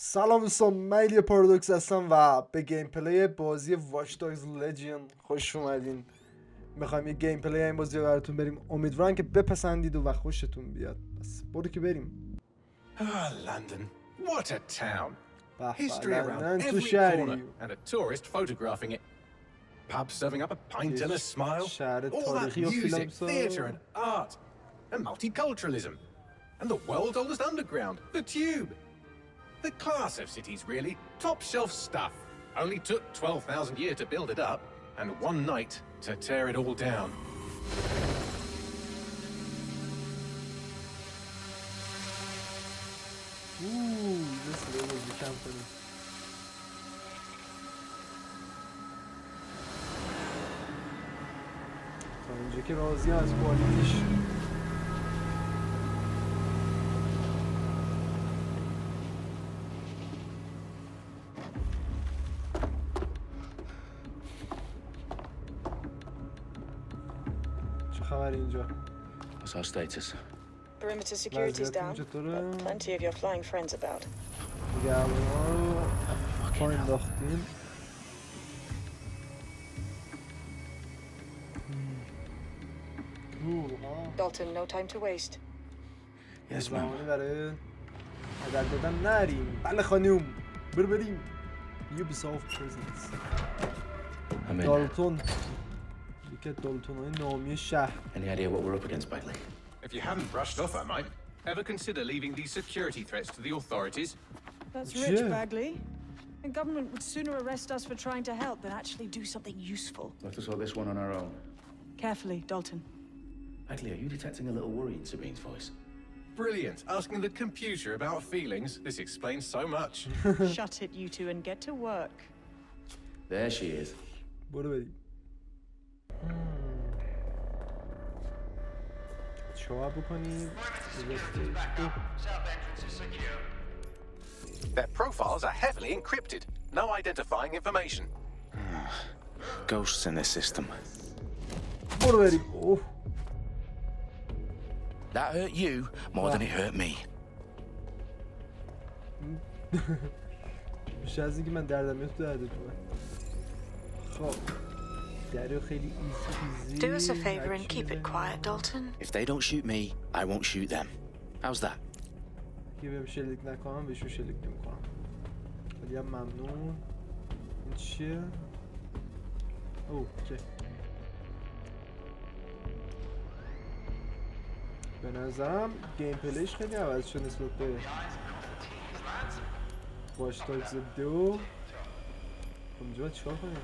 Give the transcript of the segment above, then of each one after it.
سلام دوستان، من ایلیا پارادوکس هستم و به گیم پلی بازی واچ داگز لژن خوش اومدین. میخوایم یه گیم پلی این بازی رو براتون بریم. امیدوارم که بپسندید و خوشتون بیاد. بس برو که بریم. London. What a town. History لندن around تو every شهری. corner and a tourist photographing it. Pubs serving up a pint and a smile. شهر All that تاریخی و music, فیلمساز. theatre and art. And multiculturalism. And the world's oldest underground, the Tube. The class of cities, really. Top shelf stuff. Only took 12,000 years to build it up, and one night to tear it all down. This level is company. تا اینجا که راضی از کوالیتیش. چه خبر اینجا؟ What's our status? Perimeter security's down, but plenty of your flying friends about. دیگه هواما رو پا انداختیم. Dalton, no time to waste. Yes, ma'am. زمانی برای هدر دادن نریم. بله خانوم، بریم. Ubisoft Presents. دالتون، یکی دالتون‌های نامی شهر. Any idea what we're up against, Bagley? If you haven't brushed off, I might. Ever consider leaving these security threats to the authorities? That's rich, Yeah. Bagley. The government would sooner arrest us for trying to help than actually do something useful. We'll have to sort this one on our own. Carefully, Dalton. Bagley, are you detecting a little worry in Sabine's voice? Brilliant. Asking the computer about feelings. This explains so much. Shut it, you two, and get to work. There she is. برو بریم. چهار بکنیم. Their profiles are heavily encrypted. No identifying information. Ghosts in this system. برو بریم. اوه. That hurt you more than it hurt me. بیشتر از اینکه من دردم میاد تو دردت اومد. خب. درو خیلی ایزی. Do us a favor and keep it quiet, Dalton. If they don't shoot me, I won't shoot them. How's that? که بهم شلیک نکنم بهشون شلیک نمیکنم. خیلی هم ممنون. این چیه؟ اوکی. به نظرم گیم پلیش خیلی عوض شد نسبت به واچ داگز 2. اونجا باید چیکار کنیم؟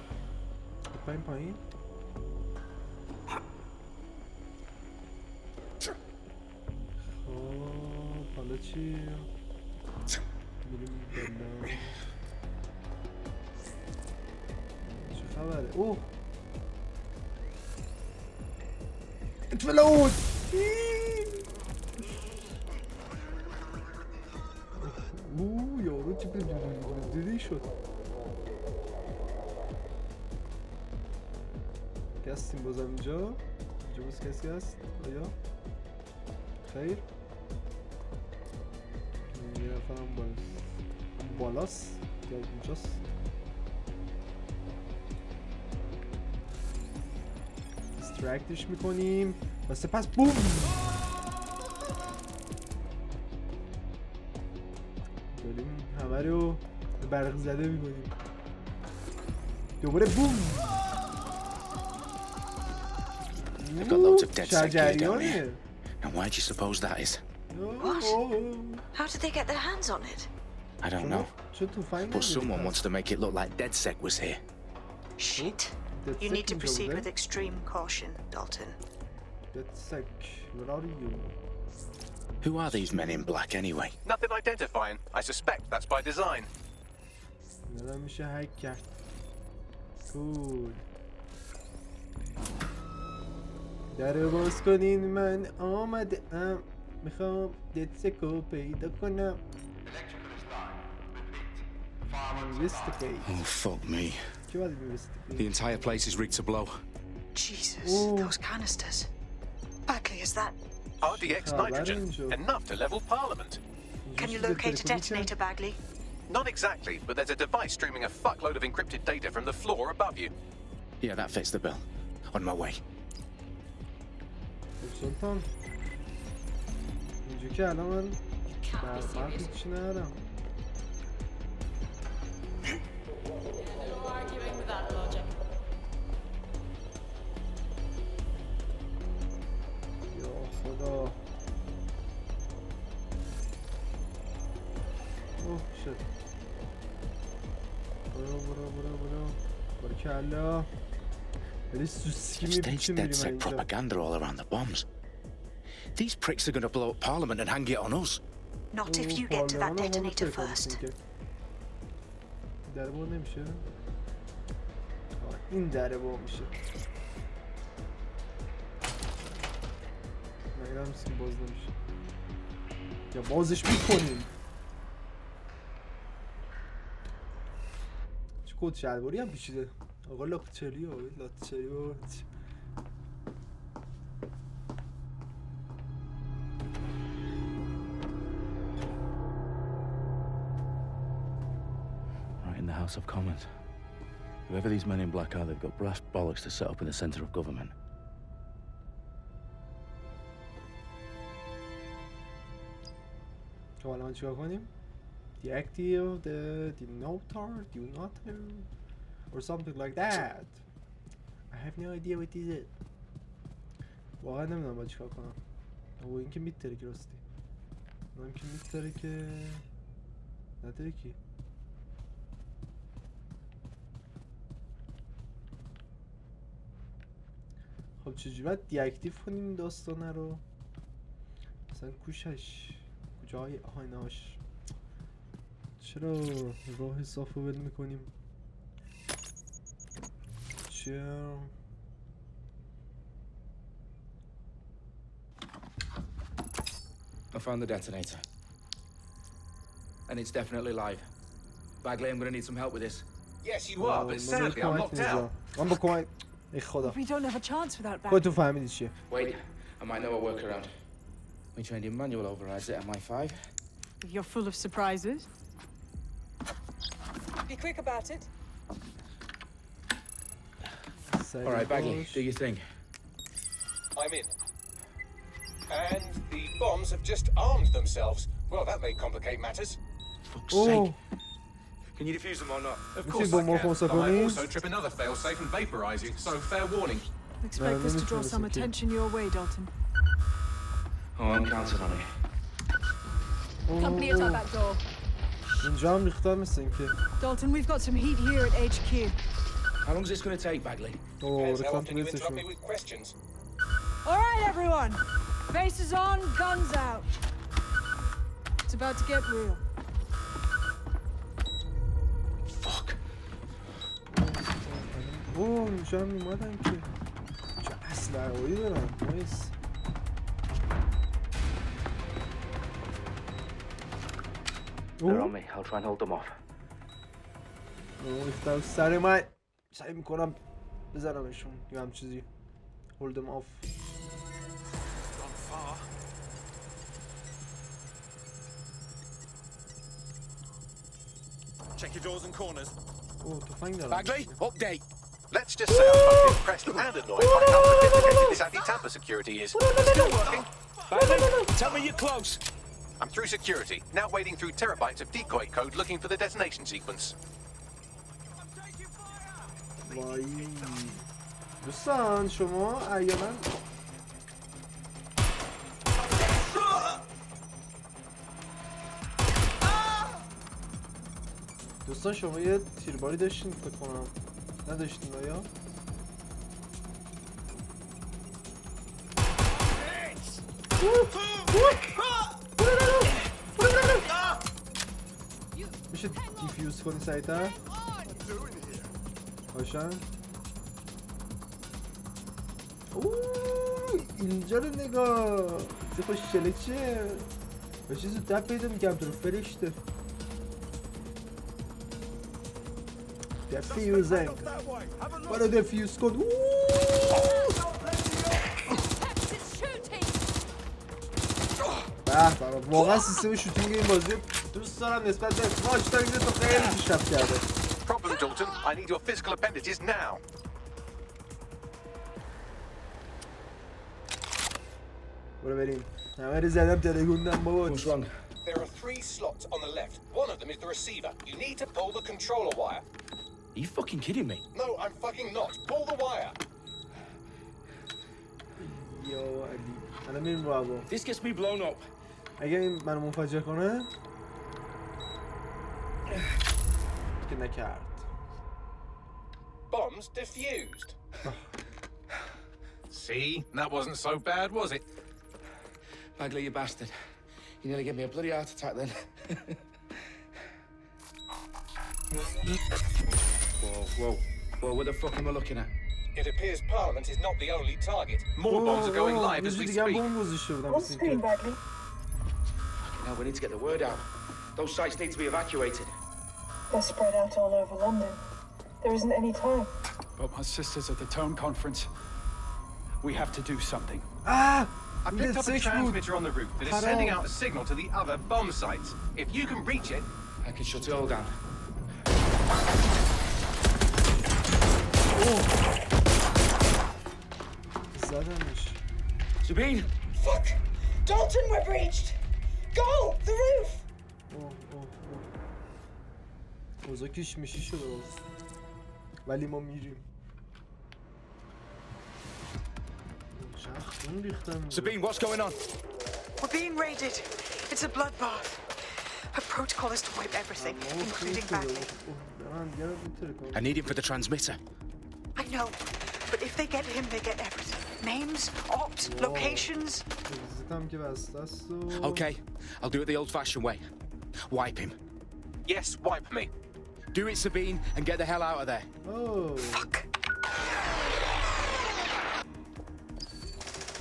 بپریم پایین؟ خب حالا چی؟ میریم بالا. چه خبره؟ اوه! اتفلوت! اوه یارو چه دیدی شد. هستیم بازم اینجا باز کسی هست؟ آیا؟ خیر؟ یه نفرم بالاست یا اینجاست؟ استرکتش میکنیم و سپس بوم! داریم همه رو برق زده میکنیم. دوباره بوم! They've got loads of dead sec gear down here. And why do you suppose that is? What? How did they get their hands on it? I don't know. But someone wants to make it look like DedSec was here. Shit. You need to proceed with extreme caution, Dalton. DedSec, where are you? Who are these men in black anyway? Nothing identifying. I suspect that's by design. نرم میشه هک کرد. Cool. در باز کنین من آمدم. میخوام ددسکو پیدا کنم. Oh fuck me. The entire place is rigged to blow. Jesus, those canisters. Bagley, is that... RDX nitrogen, enough to level Parliament. Can you locate a detonator, Bagley? Not exactly, but there's a device streaming a fuckload of encrypted data from the floor above you. Yeah, that fits the bill. On my way. سلطان اینجا که الان من برق هیچی ندارم. یا خدا. اوه شد. برو برکلا. ولی سوسکی میپیچیم Dead میریم set اینجا. propaganda all around the bombs. These pricks are going to blow up Parliament and hang it on us. Not if you get to that detonator first. در باز نمیشه. این در باز میشه. نگرم سیم باز نمیشه. یا بازش میکنیم. چه کد شلواری هم پیچیده. آقا لاکچری ها لاکچری ها. In the House of Commons. Whoever these men in black are, they've got brass bollocks to set up in the centre of government. خب الان چیکار کنیم؟ Deactivate the denoter, or something like that. I have no idea what is it. واقعا نمیدونم باید چیکار کنم. او این که میتره که راستی. اونم که میتره که نداره کی. خب چجوری باید دیاکتیو کنیم این داستانه رو؟ مثلا کوشش کجای آهناش چرا راه صاف رو ول میکنیم؟ چرا؟ I found the detonator. And it's definitely live. Bagley, I'm going to need some help with this. Yes, you are, but sadly I'm locked out. من با کمک ای خدا We don't have a chance without back. خودتون فهمیدی چیه؟ Wait, I might know a workaround. We trained in manual overrides at MI5. You're full of surprises. Be quick about it. All right, Bagley, do your thing. I'm in. And the bombs have just armed themselves. Well, that may complicate matters. Fuck's Oh, sake. Can you defuse them or not? Of Misschien course I bommen can. gewoon zo But I gewoon also trip another failsafe and vaporize you, so fair warning. Expect this to draw some attention your way, Dalton. Oh, I'm counting on it. Company at our back door. اینجا هم ریختن مثل این که Dalton, we've got some heat here at HQ. How long is this going to take, Bagley? اوه Depends how ریختن often تو you interrupt لیستشون me with questions. All right, everyone. Faces on, guns out. It's about to get real. Fuck. اوه اینجا هم اومدن که چه اسلحه هایی دارن نایس They're on me. I'll try and hold them off. اوه ریختن سر من سعی میکنم بزنمشون یا هم چیزی hold them off Check your doors and corners. اوه تفنگ دارم Bagley, update. Let's just say I'm both impressed and annoyed by how sophisticated this anti-tamper security is. Still working. Bagley, tell me you're close. I'm through security, now wading through terabytes of decoy code looking for the detonation sequence. وای دوستان شما احیانا دوستان شما یه تیرباری داشتین فکر کنم نداشتین آیا؟ میشه دیفیوز کنی سریع‌تر؟ روشن اوه اینجا رو نگاه چه خوشگله چیه باشی زودتر پیدا میگم تو رو فرشته دفیوزنگ برو دفیوز کن واقعا سیستم شوتینگ این بازی دوست دارم نسبت به واچ داگز تو خیلی پیشرفت کرده. Problem, Dalton. I need your physical appendages now. برو بریم. همه رو زدم تلگوندم بابا. What's wrong? There are 3 slots on the left. One of them is the receiver. You need to pull the controller wire. Are you fucking kidding me? No, I'm fucking not. Pull the wire. یا علی. الان میریم رو هوا. This gets me blown up. اگه این منو منفجر کنه که نکرد. Bombs defused. See? That wasn't so bad, was it? Bagley, you bastard. You nearly gave me a bloody heart attack then. Whoa, what the fuck am I looking at? It appears Parliament is not the only target. More bombs are going live as we speak. What screen, Bagley? Now we need to get the word out. Those sites need to be evacuated. They're spread out all over London. There isn't any time. But my sister's at the town conference. We have to do something. I picked up a transmitter on the roof that is sending out a signal to the other bomb sites. If you can reach it... I can shut it all down. زدمش. Sabine! Fuck! Dalton, we're breached! Go! The roof! اوضاع کش میشی شده باز. ولی ما میریم. خون ریختم. Sabine, what's going on? We're being raided. It's a bloodbath. Her protocol is to wipe everything, including Bagley. I need him for the transmitter. I know, but if they get him, they get everything. Names, ops, locations. Okay, I'll do it the old-fashioned way. Wipe him. Yes, wipe me. Do it, Sabine, and get the hell out of there. Oh. Fuck.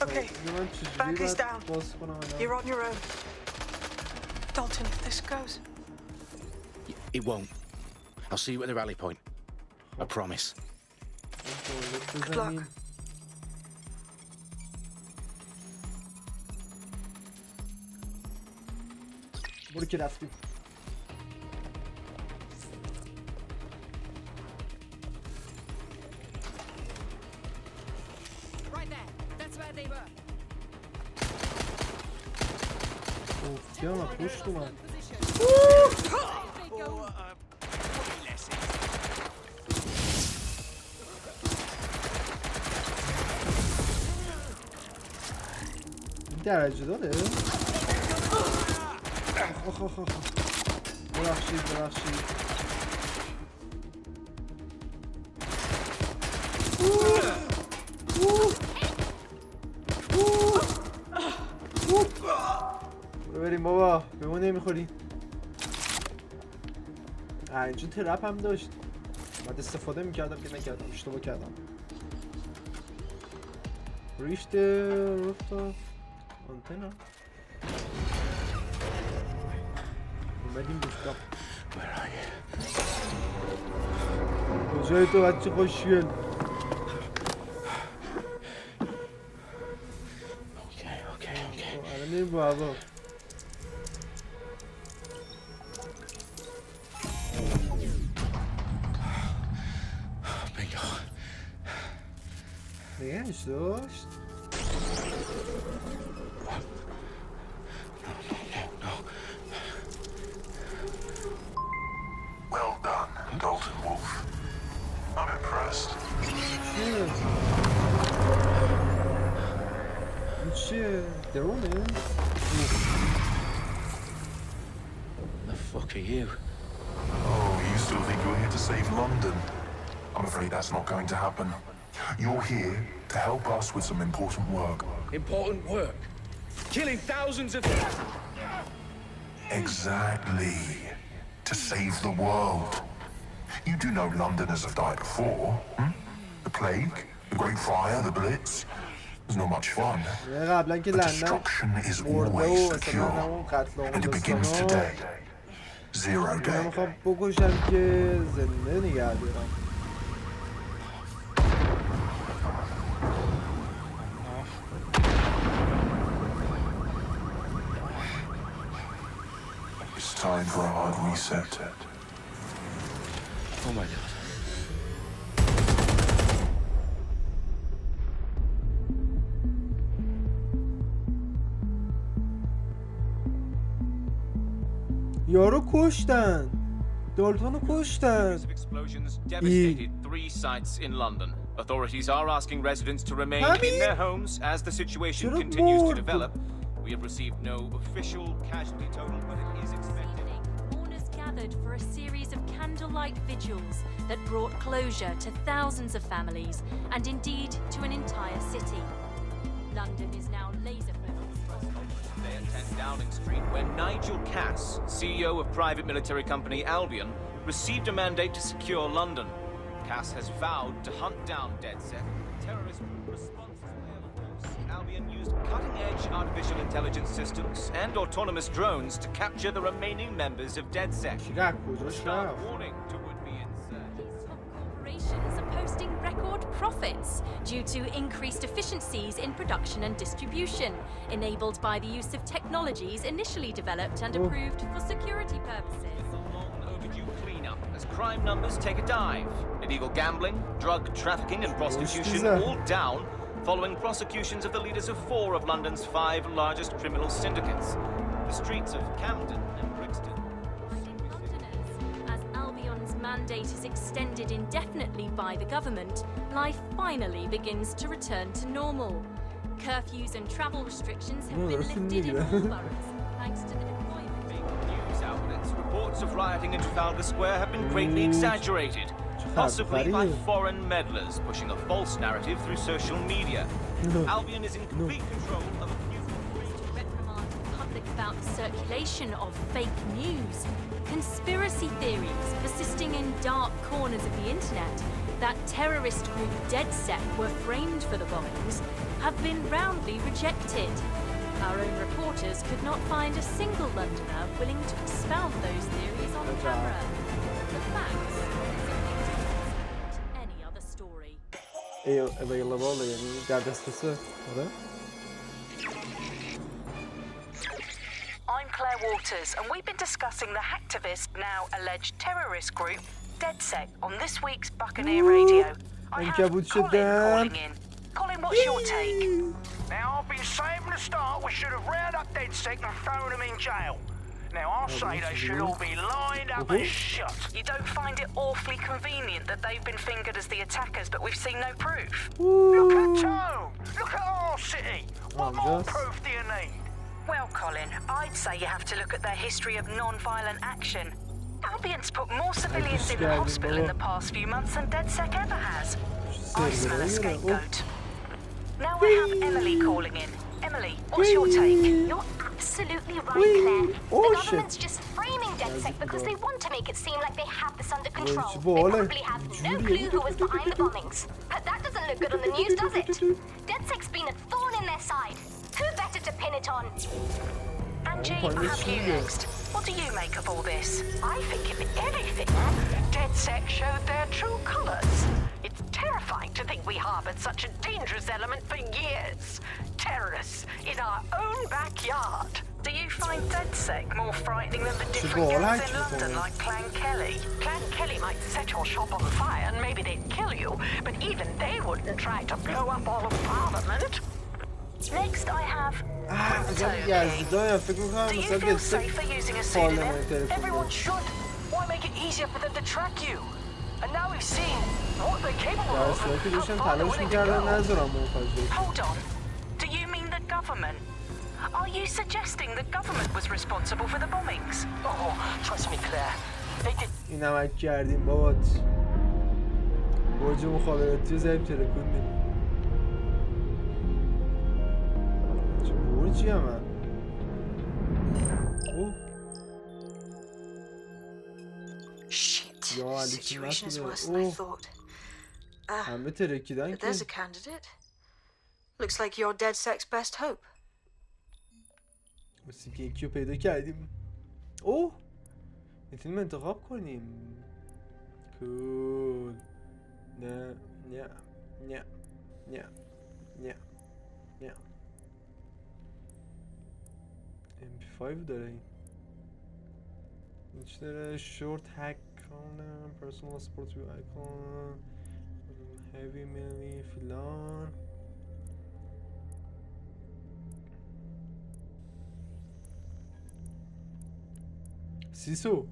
Okay, Bagley's down. You're on your own. Dalton, if this goes... It won't. I'll see you at the rally point. I promise. Good luck. برو که رفتیم. Right there. That's where they were. اوه یا پشت اومد. این درجه داره؟ آخ ببخشید بریم بابا به ما نمیخوریم. اینجا ترپ هم داشت بعد استفاده میکردم که نکردم اشتباه کردم. ریشت رفتا آنتنا اومدیم بشتاب. کجای تو بچه خوشگل؟ الان میریم با هوا. نگهش داشت؟ Well done, Dalton Wolf. I'm impressed. چیه؟ درونه؟ The fuck are you? Oh, you still think you're here to save London? I'm afraid that's not going to happen. You're here to help us with some important work. Important work? Killing thousands of... Exactly. To save the world. You do know Londoners have died before, The plague, the Great Fire, the Blitz. It's not much fun. But destruction is always the cure. And it begins today. 0 day. میخوام بکشم که زنده نگه دارم. It's time for a hard reset. Oh my god. یارو کشتن. دالتونو کشتن. Explosions devastated 3 sites in London. Authorities are asking residents to remain in their homes as the situation continues to develop. We have received no official casualty total, but it is expected. Mourners gathered for a series of candlelight vigils that brought closure to thousands of families and indeed to an entire city. London is now laser focused. They attend Downing Street, where Nigel Cass, CEO of private military company Albion, received a mandate to secure London. Cass has vowed to hunt down DedSec. Terrorist responses Albion used cutting-edge artificial intelligence systems and autonomous drones to capture the remaining members of DedSec. Stark warning to would-be insurgents. Top corporations are posting record profits due to increased efficiencies in production and distribution, enabled by the use of technologies initially developed and approved for security purposes. Overdue cleanup as crime numbers take a dive. Illegal gambling, drug trafficking and prostitution all down following prosecutions of the leaders of 4 of London's 5 largest criminal syndicates. The streets of Camden and Brixton. Londoners, as Albion's mandate is extended indefinitely by the government, life finally begins to return to normal. Curfews and travel restrictions have been lifted in all boroughs, thanks to the deployment. News outlets, reports of rioting in Trafalgar Square have been greatly exaggerated, possibly by foreign meddlers pushing a false narrative through social media. Albion is in complete control of a few... To reprimand the public about the circulation of fake news, conspiracy theories persisting in dark corners of the internet that terrorist group DedSec were framed for the bombings have been roundly rejected. Our own reporters could not find a single Londoner willing to expound those theories on camera. The facts any other story. Available یعنی در دسترسه. آره. I'm Claire Waters, and we've been discussing the hacktivist, now alleged terrorist group, DedSec, on this week's Buccaneer Radio. I have Colin calling in. Colin, what's your take? Now, I've been saying from the start we should have rounded up DedSec and thrown them in jail. Now, I'll say they should all be lined up and shot. You don't find it awfully convenient that they've been fingered as the attackers, but we've seen no proof? Look at Tone! Look at our city! What more proof do you need? Well, Colin, I'd say you have to look at their history of non-violent action. Albion's put more civilians in the hospital in the past few months than DedSec ever has. I smell a scapegoat. Now I have Emily calling in. Emily, what's your take? You're absolutely right, Claire. The government's just framing DedSec because they want to make it seem like they have this under control. They probably have no clue who was behind the bombings. But that doesn't look good on the news, does it? DedSec's been a thorn in their side. Who better to pin it on? Angie, I have you next. What do you make of all this? I think if anything, DedSec showed their true colours. It's terrifying to think we harboured such a dangerous element for years. Terrorists in our own backyard. Do you find DedSec more frightening than the different gangs in London like Clan Kelly? Clan Kelly might set your shop on fire and maybe they'd kill you, but even they wouldn't try to blow up all of Parliament. Next I have Do you feel safer using a pseudonym? Everyone should. Why make it easier for them to track you? And now we've seen what they're capable of. How far they're willing to go. Hold on. Do you mean the government? Are you suggesting the government was responsible for the bombings? Oh, trust me, Claire. They did. این نمک کردیم بابات. برج مخابراتی زدیم ترکوندیم. چه برجی هم Shit. The situation is worse than I thought. همه ترکیدن But there's a candidate. Looks like you're DedSec's best hope. مثل که یکی رو پیدا کردیم. اوه میتونیم انتخاب کنیم. کول. نه نه نه نه نه نه MP5 داره این. بیشتر شورت هک کنم پرسونال سپورت ویو آیکون هیوی میلی فلان سیسو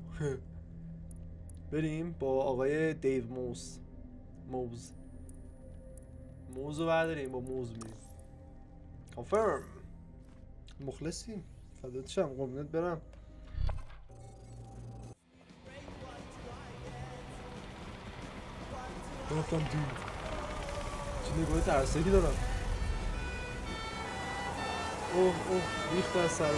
بریم با آقای دیو موز رو برداریم با موز میریم کانفرم مخلصیم فدات شم قربونت برم رفتم دو چه نگاه ترسکی دارم اوه ریخت از سرمه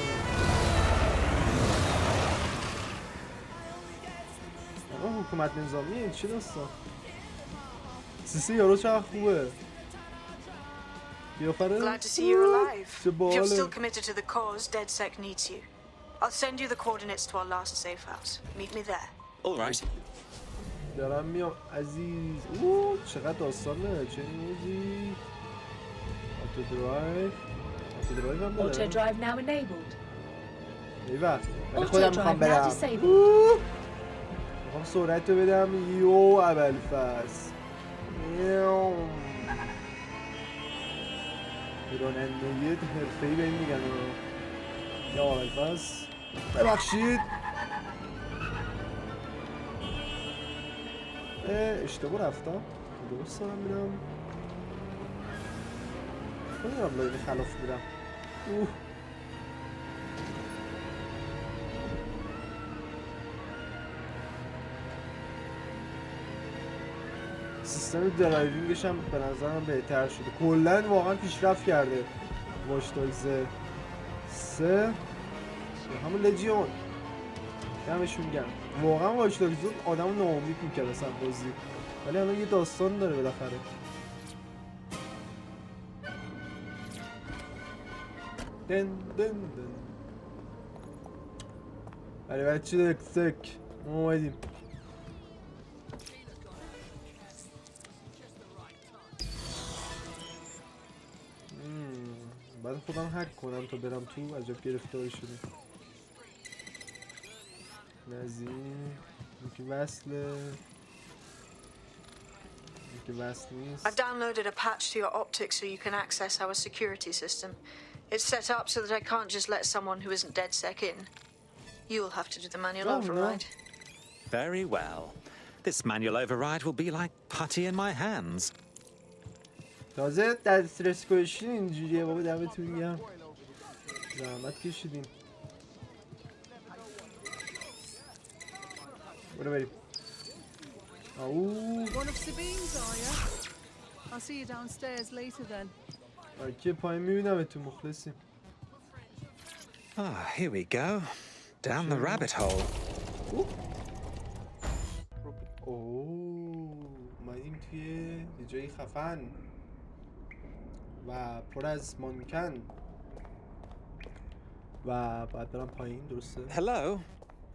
آقا حکومت نظامیه چی داستان سیسی یارو چه خوبه Glad to see you're alive. If you're still committed to the cause, DedSec needs you. I'll send you the coordinates to our last safe house. Meet me there. All right. دارم میام عزیز چقدر داستانه چه موزی آتو درایو هم داره Auto drive now enabled. ایوه ولی خودم میخوام برم میخوام سرعت رو بدم یو ابلفس رانندگی حرفه‌ای به این میگن یا ابلفس ببخشید اشتباه رفتم درست دارم میرم نمیدونم لایه خلاف میرم سیستم درایوینگش هم به نظرم بهتر شده کلن واقعا پیشرفت کرده واچ داگز 3 همون لژیون دمشون گرم واقعا واچ داگز آدمو ناامید میکرد اصلا بازی ولی الان یه داستان داره بالاخره دن برای بچه دک ما اومدیم بعد خودم هک کنم تا برم تو عجب گرفتاری شده نزین یکی وصله I've downloaded a patch to your optics so you can access our security system. It's set up so that I can't just let someone who isn't DedSec in. You'll have to do the manual override. Very well. This manual override will be like putty in my hands. تازه دسترس کنشین اینجوریه بابا دمتون گرم زحمت کشیدین برو بریم One of Sabine's, are you? I'll see you downstairs later then. که پایین میبینم تو مخلصیم Here we go. Down the rabbit hole. اومدیم توی یه جایی خفن و پر از مانکن و بعد برم پایین درسته Hello?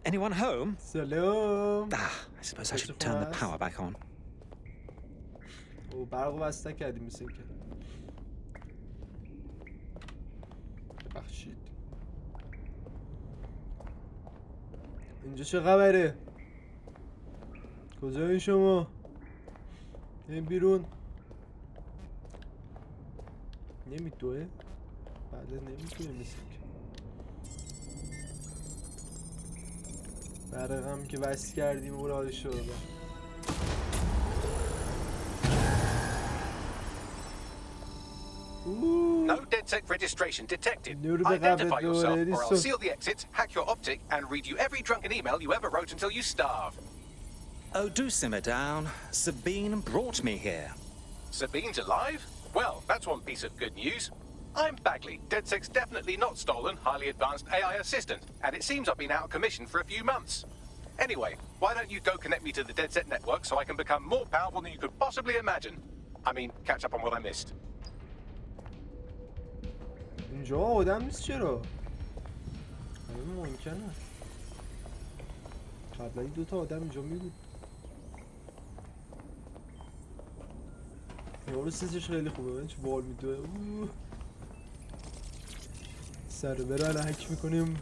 Anyone home? سلام I suppose I should turn the power back on. برقو بسته کردیم مثل این که ببخشید اینجا چه خبره کجایی شما این بیرون نمیدوه بله نمیدوه مثل که برقم که بس کردیم و راهی شده No DedSec registration detected. Identify yourself or I'll seal the exits, hack your optic, and read you every drunken email you ever wrote until you starve. Oh, do simmer down. Sabine brought me here. Sabine's alive? Well, that's one piece of good news. I'm Bagley, DedSec's definitely not stolen, highly advanced AI assistant, and it seems I've been out of commission for a few months. Anyway, why don't you go connect me to the DedSec network so I can become more powerful than you could possibly imagine? I mean, catch up on what I missed. اینجا آدم نیست چرا؟ همه ممکنه قبلا این دوتا آدم اینجا میبود یارو سیزش خیلی خوبه ببین چه بال میدوه سر بره الان حک میکنیم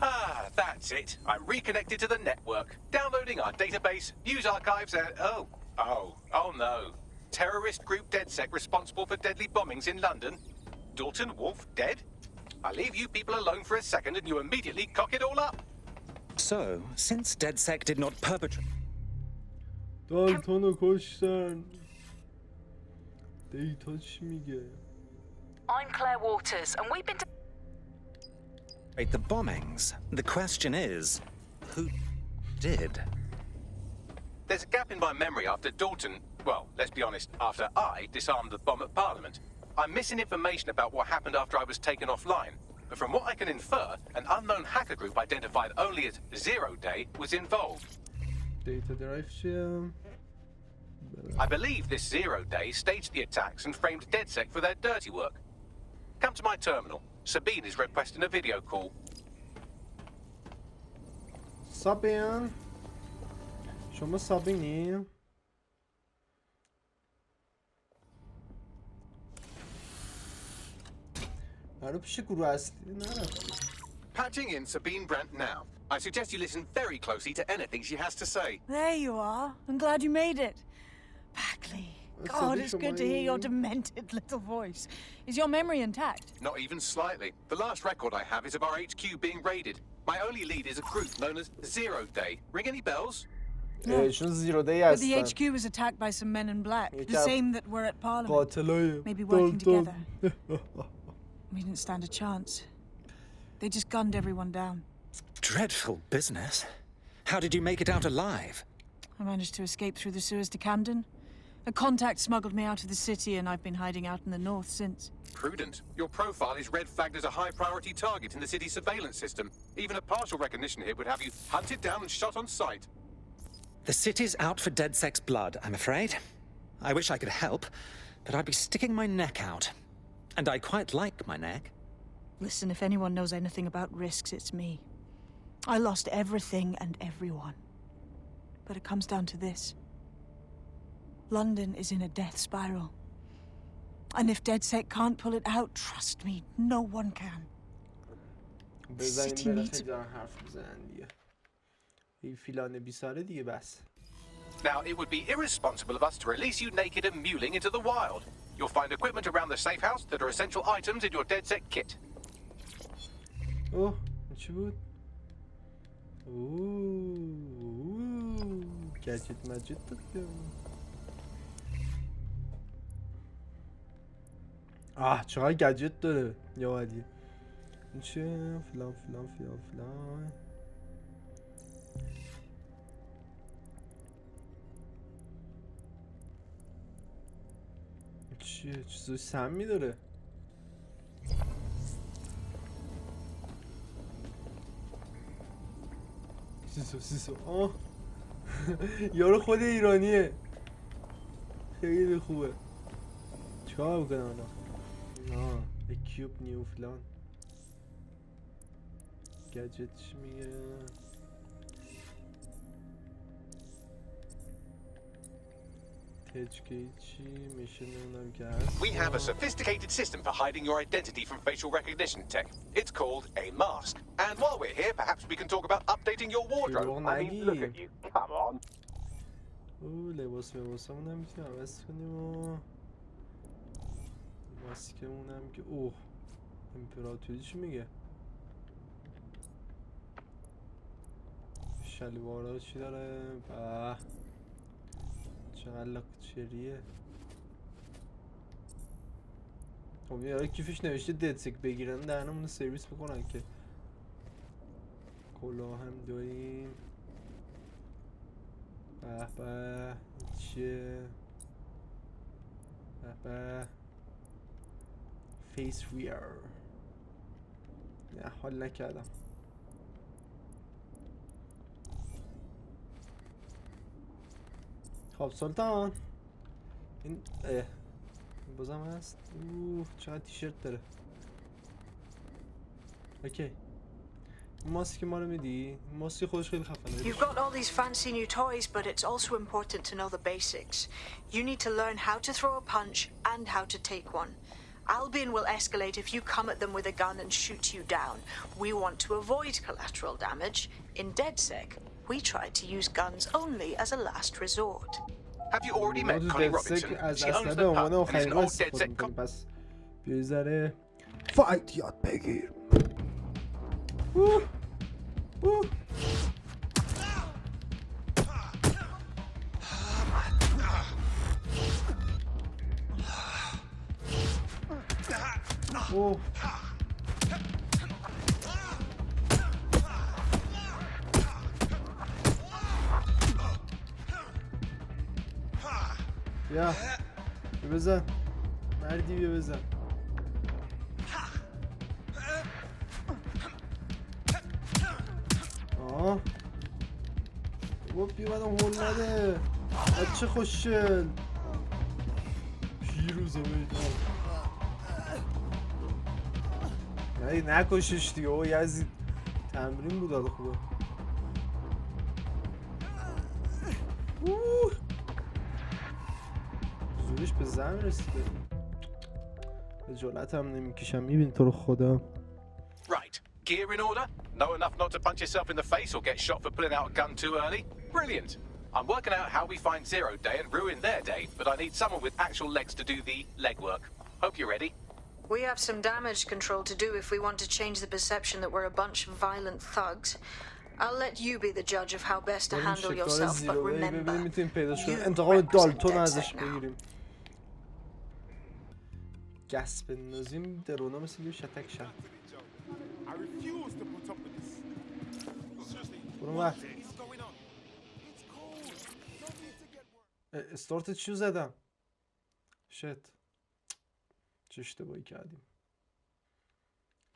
Ah, that's it. I'm reconnected to the network, downloading our database, news archives, and oh no. Terrorist group DedSec responsible for deadly bombings in London. Dalton Wolf dead? I leave you people alone for a second and you immediately cock it all up. So, since DedSec did not perpetrate... دالتونو کشتن. دیتا چی میگه؟ I'm Claire Waters, and we've been the bombings, the question is, who did? There's a gap in my memory after Dalton, well, let's be honest, after I disarmed the bomb at Parliament. I'm missing information about what happened after I was taken offline. But from what I can infer, an unknown hacker group identified only as Zero Day was involved. Data drive چیه؟ I believe this Zero Day staged the attacks and framed DedSec for their dirty work. Come to my terminal. Sabine is requesting a video call. Sabine. شما سابینی؟ برای پیش گروه اصلی نرفتی. Patching in Sabine Brandt now. I suggest you listen very closely to anything she has to say. There you are. I'm glad you made it. Bagley. God, it's good to hear your demented little voice. Is your memory intact? Not even slightly. The last record I have is of our HQ being raided. My only lead is a group known as Zero Day. Ring any bells? No. But the HQ was attacked by some men in black, the same that were at Parliament. Maybe working together. We didn't stand a chance. They just gunned everyone down. Dreadful business. How did you make it out alive? I managed to escape through the sewers to Camden. A contact smuggled me out of the city, and I've been hiding out in the north since. Prudent. Your profile is red flagged as a high-priority target in the city's surveillance system. Even a partial recognition here would have you hunted down and shot on sight. The city's out for DedSec's blood, I'm afraid. I wish I could help, but I'd be sticking my neck out. And I quite like my neck. Listen, if anyone knows anything about risks, it's me. I lost everything and everyone. But it comes down to this. London is in a death spiral. And if DedSec can't pull it out, trust me, no one can. The city needs... Now, it would be irresponsible of us to release you naked and mewling into the wild. You'll find equipment around the safe house that are essential items in your DedSec kit. Oh, چی بود؟ اوه گجت مجد داد. چقدر گجت داره یا علی. این چیه؟ فلان فلان فلان فلان. چیه؟ چیزای سمی داره. سیسو یارو خود ایرانیه، خیلی خوبه. چیکار بکنم الان؟ اکیوب نیو فلان گجت چی میگه؟ We have a sophisticated system for hiding your identity from facial recognition tech. It's called a mask. And while we're here, perhaps we can talk about updating your wardrobe. I mean, look at you. Come on. لباسمون هم میتونیم عوض کنیم و ماسکمون هم که امپراتوری چی میگه؟ شلوارا چی داره؟ چقدر لاکچریه. خب یاره کیفش نوشته ددسک بگیرن دهنمونو سرویس میکنن که. کلاه هم داریم. به چیه؟ به فیس ویر. نه حال نکردم. خب سلطان این بازم هست. چقدر تیشرت داره. اوکی ماسک ما رو میدی؟ ماسک خودش خیلی خفنه. You've got all these fancy new toys, but it's also important to know the basics. You need to learn how to throw a punch and how to take one. Albion will escalate if you come at them with a gun and shoot you down. We want to avoid collateral damage. In DedSec, we try to use guns only as a last resort. Have you already met Connie Robinson? She owns the pub and is an old DedSec cop. پس بیا ذره فایت یاد بگیر. بیا بزن مردی، بیا بزن. بیا منم هول نده بچه خوشگل. پیروز میدم نکشش دیگه. او یزید تمرین بود. حالا خوبه. زورش به زن رسیده. خجالت هم نمیکشم. میبین تو رو خدا. Right, gear in order? Know enough not to punch yourself in the face or get shot for pulling out a gun too early? Brilliant. I'm working out how we find Zero Day and ruin their day, but I need someone with actual legs to do the legwork. Hope you're ready. We have some damage control to do if we want to change the perception that we're a bunch of violent thugs. I'll let you be the judge of how best to handle yourself, but remember, انتقام دالتون ازش بگیریم. گس بندازیم درونا مثل یه شتک شد. برو وقت استارت چیو زدم. شت چه اشتباهی کردیم.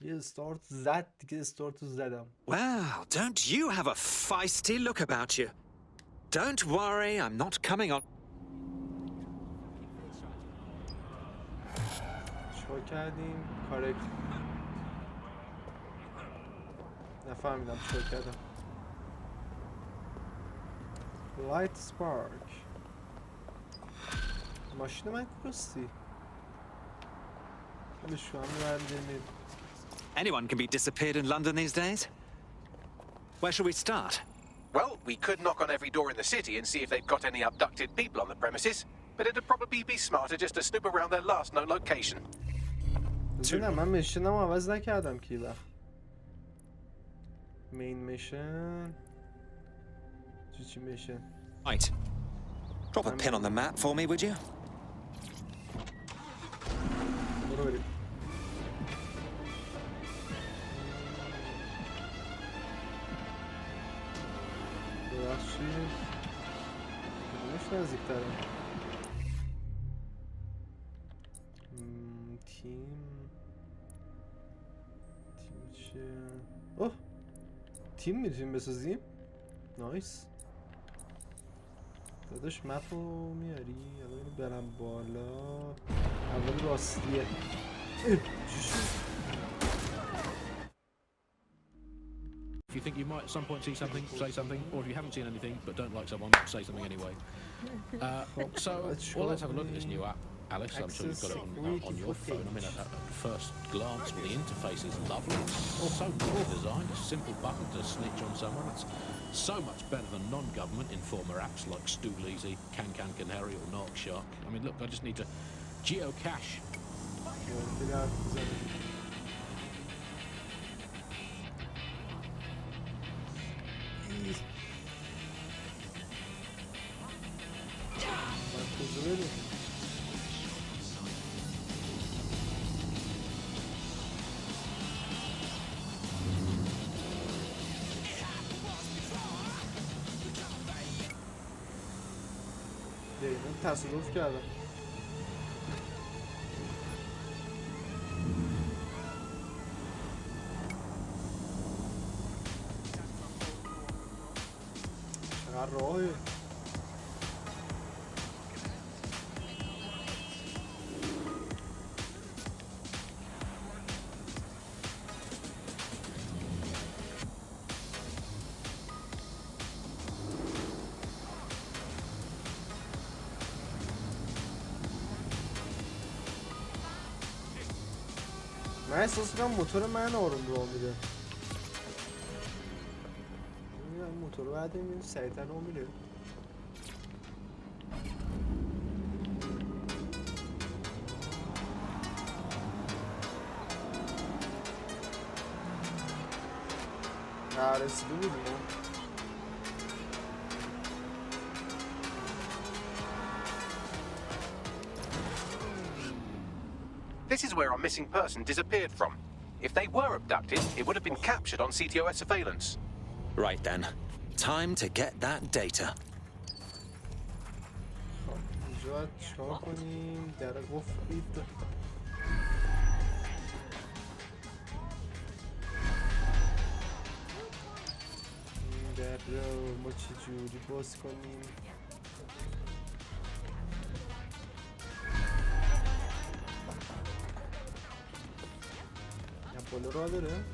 یه استارت زد دیگه استارتو زدم. Well, don't you have a feisty look about you? Don't worry, I'm not coming on. چیکار کردیم؟ کارکت نفهمیدم چیکار کردم. لایت سپارک. ماشین من کجاستی؟ خیلیش کنم بردیم. Anyone can be disappeared in London these days. Where shall we start? Well, we could knock on every door in the city and see if they've got any abducted people on the premises, but it'd probably be smarter just to snoop around their last known location. نه من میشنم عوض نکردم کی وقت. مین میشن چی میشن؟ Right. Drop a pin on the map for me, would you? برو بریم. ببخشید کدومش نزدیک‌تره؟ تیم چیه؟ اوه تیم میتونیم بسازیم؟ نایس. داداش مپو میاری؟ الان برم بالا. اول راستیه. چی شد؟ If you think you might at some point see something, say something, or if you haven't seen anything but don't like someone, say something anyway. So, well, let's have a look at this new app, Alice. I'm sure you've got it on your phone. I mean, at first glance, the interface is lovely. It's so well designed. A simple button to snitch on someone. It's so much better than non-government informer apps like Stool Easy, Can Canary, or Narc Shark. I mean, look, I just need to geocache. تصادف کردم. چقدر راهه. من احساس میکنم موتور من آروم راه میره. این موتور رو بعد این سریعتر راه میره. رسیده بودیم. This is where our missing person disappeared from. If they were abducted, it would have been captured on CTOS surveillance. Right then. Time to get that data. اینجا چیکار کنیم؟ در گفتید در رو ما چجوری باز کنیم؟ بالا راه داره؟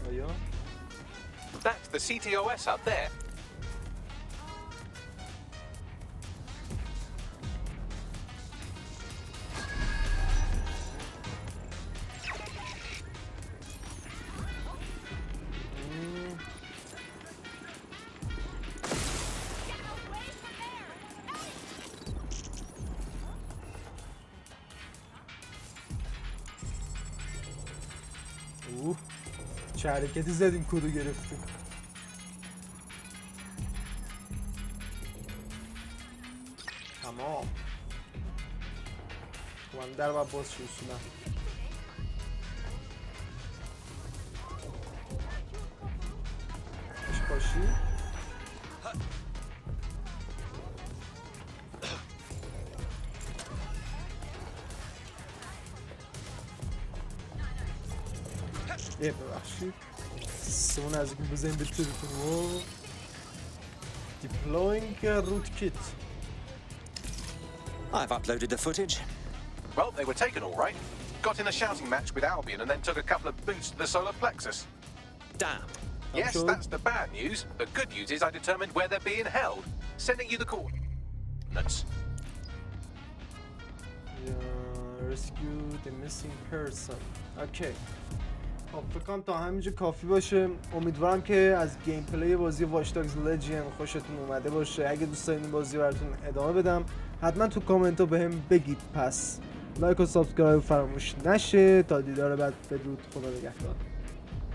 آیا؟ That's the CTOS up there. چه حرکتی زدیم کدو گرفتیم. تمام. من در باید باز شو اصولا. اش باشی ببخشید سمون از این بزنیم به تلفن. Deploying root kit. I've uploaded the footage. Well, they were taken all right. Got in a shouting match with Albion and then took a couple of boots to the solar plexus. Damn. Yes, that's the bad news. The good news is I determined where they're being held. Sending you the coordinates. Rescue the missing person. Okay. خب فکر کنم تا همینجا کافی باشه. امیدوارم که از گیم پلی بازی واچ داگز لژند خوشتون اومده باشه. اگه دوست دارین این بازی براتون ادامه بدم حتما تو کامنت ها بهم بگید. پس لایک و سابسکرایب فراموش نشه. تا دیدار بعد، بدرود، خدا نگهدار.